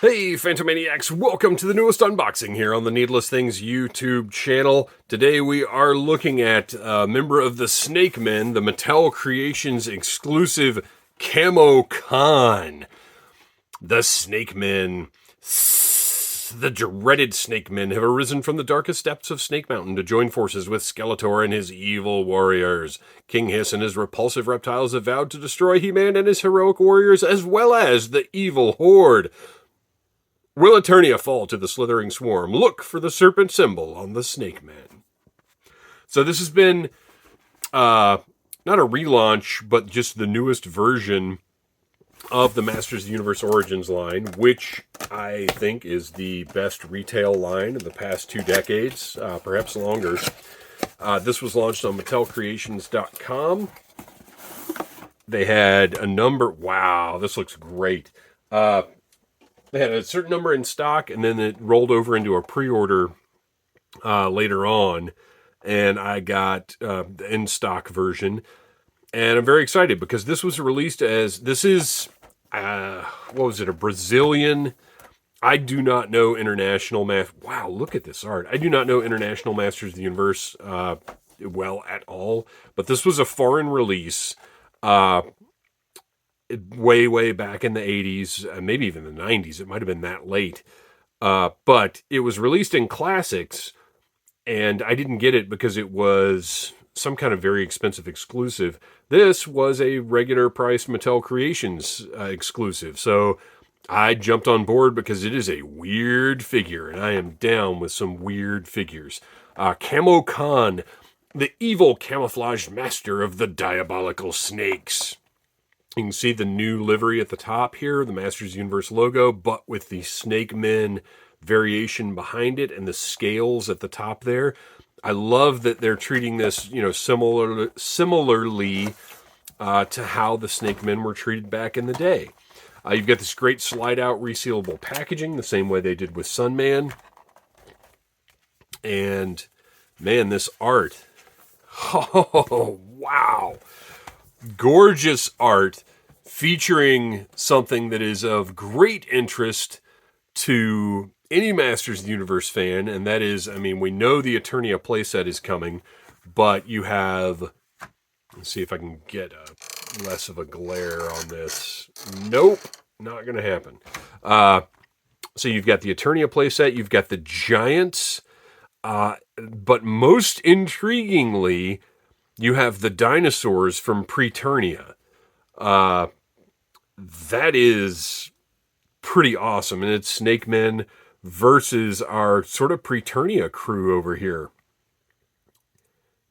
Hey, Phantomaniacs, welcome to the newest unboxing here on the Needless Things YouTube channel. Today we are looking at a member of the Snake Men, the Mattel Creations exclusive Camo Khan. The Snake Men, the dreaded Snake Men, have arisen from the darkest depths of Snake Mountain to join forces with Skeletor and his evil warriors. King Hiss and his repulsive reptiles have vowed to destroy He-Man and his heroic warriors, as well as the evil Horde. Will Eternia fall to the slithering swarm? Look for the serpent symbol on the Snake Man. So this has been not a relaunch, but just the newest version of the Masters of the Universe Origins line, which I think is the best retail line of the past 2 decades, perhaps longer. This was launched on MattelCreations.com. They had a number. Wow, this looks great. They had a certain number in stock, and then it rolled over into a pre-order later on, and I got the in-stock version. And I'm very excited because this was released as, this is, what was it, a Brazilian, I do not know international wow, look at this art. I do not know international Masters of the Universe well at all, but this was a foreign release, way back in the 80s, maybe even the 90s. It might have been that late. But it was released in Classics, and I didn't get it because it was some kind of very expensive exclusive. This was a regular price Mattel Creations exclusive. So I jumped on board because it is a weird figure, and I am down with some weird figures. Camo Khan, the evil camouflaged master of the diabolical snakes. You can see the new livery at the top here, the Masters Universe logo, but with the Snake Men variation behind it and the scales at the top there. I love that they're treating this, similarly to how the Snake Men were treated back in the day. You've got this great slide-out resealable packaging, the same way they did with Sunman. And, man, this art. Oh, wow. Gorgeous art featuring something that is of great interest to any Masters of the Universe fan, and that is, we know the Eternia playset is coming, but you have, let's see if I can get less of a glare on this. Nope, not going to happen. So you've got the Eternia playset, you've got the Giants, but most intriguingly, you have the dinosaurs from Preternia. That is pretty awesome. And it's Snake Men versus our sort of Preternia crew over here.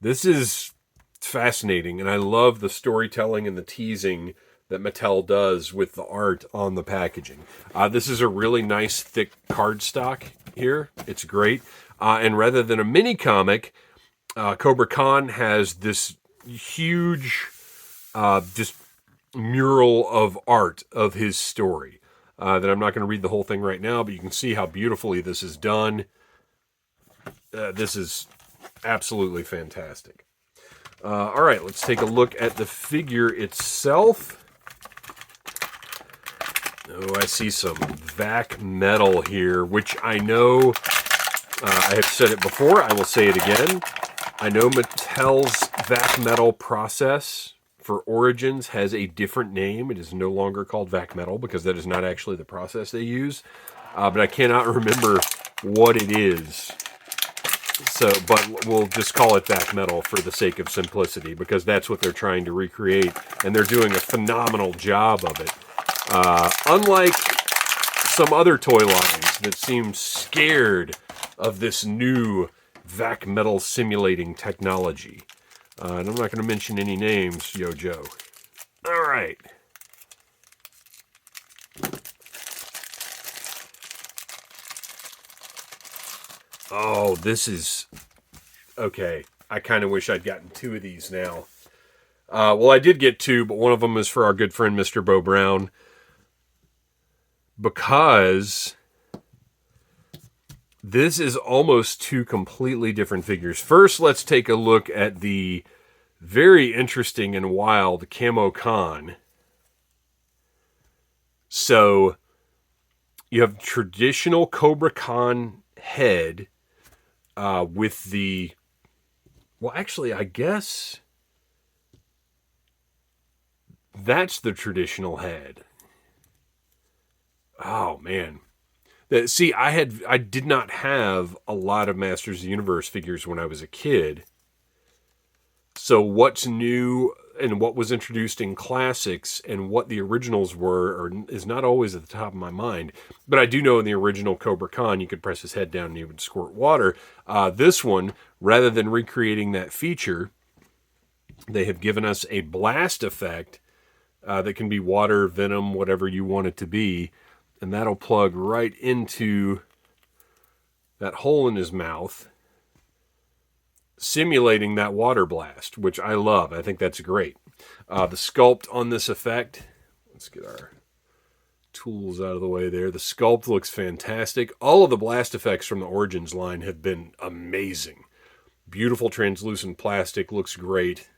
This is fascinating. And I love the storytelling and the teasing that Mattel does with the art on the packaging. This is a really nice thick cardstock here. It's great. And rather than a mini comic, Cobra Khan has this huge just mural of art of his story that I'm not going to read the whole thing right now, but you can see how beautifully this is done. This is absolutely fantastic. All right, let's take a look at the figure itself. Oh, I see some vac metal here, which I know, I have said it before, I will say it again. I know Mattel's vac metal process for Origins has a different name. It is no longer called vac metal because that is not actually the process they use. But I cannot remember what it is. So, but we'll just call it vac metal for the sake of simplicity because that's what they're trying to recreate, and they're doing a phenomenal job of it. Unlike some other toy lines that seem scared of this new vac metal simulating technology. And I'm not going to mention any names, Yo Joe. All right. Oh, this is... Okay, I kind of wish I'd gotten 2 of these now. Well, I did get 2, but one of them is for our good friend, Mr. Bo Brown. Because this is almost 2 completely different figures. First, let's take a look at the very interesting and wild Camo Khan. So, You have traditional Cobra Khan head with the... Well, actually, I guess that's the traditional head. Oh, man. See, I did not have a lot of Masters of the Universe figures when I was a kid. So what's new and what was introduced in classics and what the originals were is not always at the top of my mind. But I do know in the original Cobra Khan, you could press his head down and he would squirt water. This one, rather than recreating that feature, they have given us a blast effect that can be water, venom, whatever you want it to be. And that'll plug right into that hole in his mouth, simulating that water blast, which I love. I think that's great. The sculpt on this effect, let's get our tools out of the way there. The sculpt looks fantastic. All of the blast effects from the Origins line have been amazing. Beautiful translucent plastic, looks great.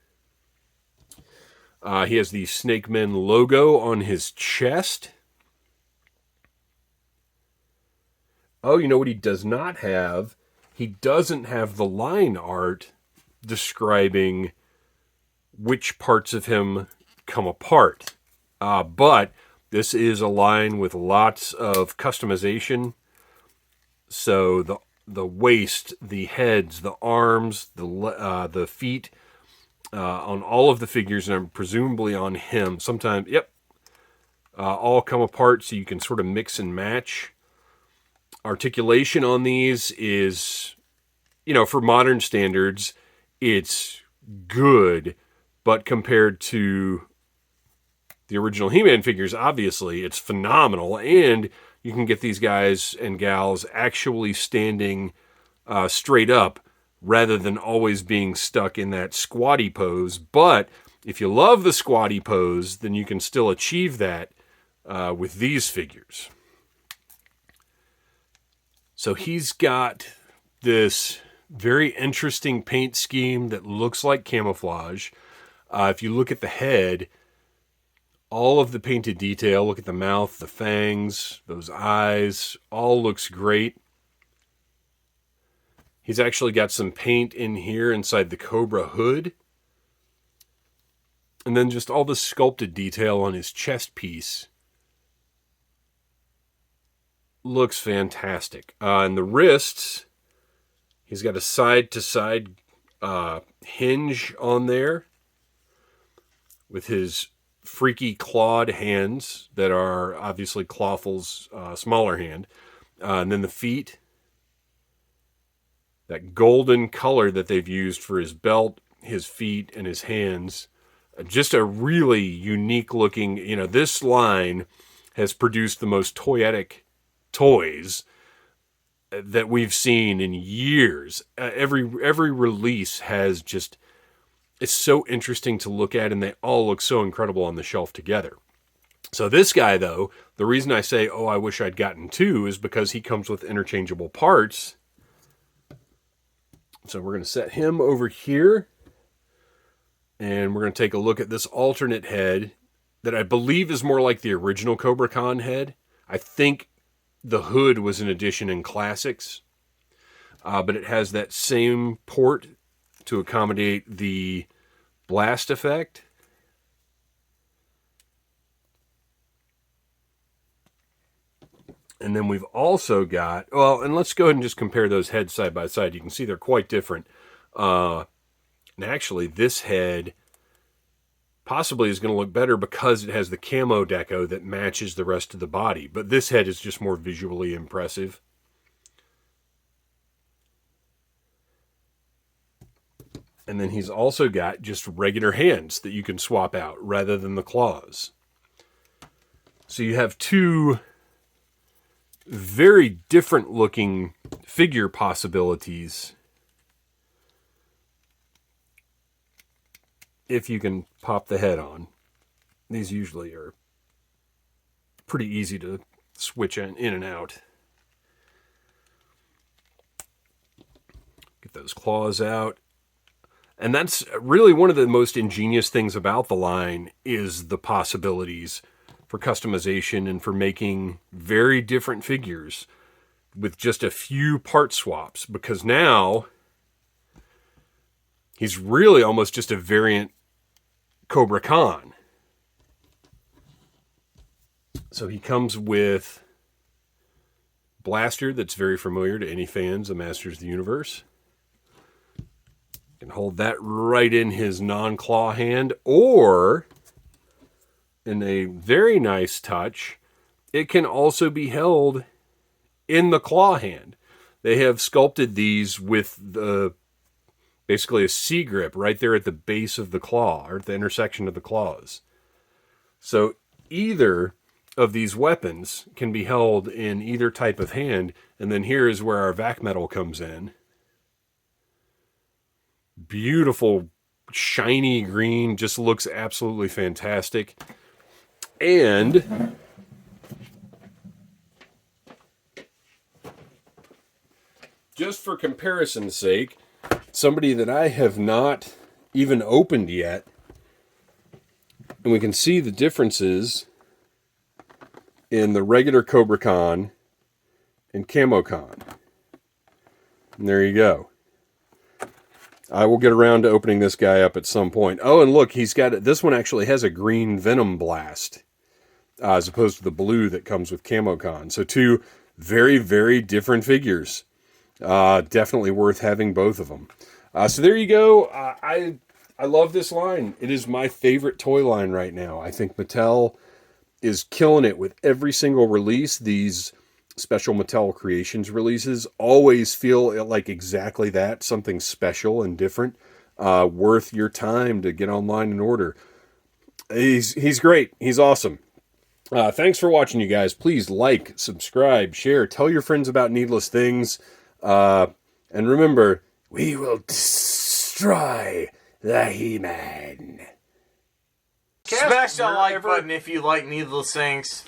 He has the Snake Men logo on his chest. Oh, you know what he does not have? He doesn't have the line art describing which parts of him come apart. But this is a line with lots of customization. So the waist, the heads, the arms, the feet, on all of the figures, and presumably on him. Sometimes, yep, all come apart so you can sort of mix and match. Articulation on these is, for modern standards, it's good, but compared to the original He-Man figures, obviously, it's phenomenal, and you can get these guys and gals actually standing straight up rather than always being stuck in that squatty pose. But if you love the squatty pose, then you can still achieve that with these figures. So he's got this very interesting paint scheme that looks like camouflage. If you look at the head, all of the painted detail, look at the mouth, the fangs, those eyes, all looks great. He's actually got some paint in here inside the Cobra hood. And then just all the sculpted detail on his chest piece looks fantastic. And the wrists, he's got a side-to-side hinge on there with his freaky clawed hands that are obviously Clawful's smaller hand. And then the feet, that golden color that they've used for his belt, his feet, and his hands. Just a really unique looking, this line has produced the most toyetic toys that we've seen in years. Every release has just, it's so interesting to look at, and they all look so incredible on the shelf together. So this guy, though, the reason I say, oh, I wish I'd gotten two, is because he comes with interchangeable parts. So we're going to set him over here, and we're going to take a look at this alternate head that I believe is more like the original Cobra Khan head. I think the hood was an addition in Classics, but it has that same port to accommodate the blast effect. And then we've also got, and let's go ahead and just compare those heads side by side. You can see they're quite different. And actually, this head possibly is going to look better because it has the camo deco that matches the rest of the body. But this head is just more visually impressive. And then he's also got just regular hands that you can swap out rather than the claws. So you have two very different looking figure possibilities. If you can pop the head on. These usually are pretty easy to switch in and out. Get those claws out. And that's really one of the most ingenious things about the line is the possibilities for customization and for making very different figures with just a few part swaps, because now he's really almost just a variant Cobra Khan. So he comes with blaster that's very familiar to any fans of Masters of the Universe. You can hold that right in his non-claw hand, or in a very nice touch, it can also be held in the claw hand. They have sculpted these with basically a C grip right there at the base of the claw, or at the intersection of the claws. So either of these weapons can be held in either type of hand, and then here is where our vac metal comes in. Beautiful, shiny green, just looks absolutely fantastic. And just for comparison's sake, somebody that I have not even opened yet, and we can see the differences in the regular Cobra Khan and Camo Khan. And there you go. I will get around to opening this guy up at some point. Oh, and look, he's got, this one actually has a green Venom blast, as opposed to the blue that comes with Camo Khan. So two very, very different figures. Definitely worth having both of them. So there you go. I love this line. It is my favorite toy line right now. I think Mattel is killing it with every single release. These special Mattel Creations releases always feel like exactly that, something special and different, worth your time to get online and order. He's great. He's awesome. Thanks for watching, you guys. Please like, subscribe, share, tell your friends about Needless Things. And remember, we will destroy the He-Man. Smash that like button if you like Needless Things.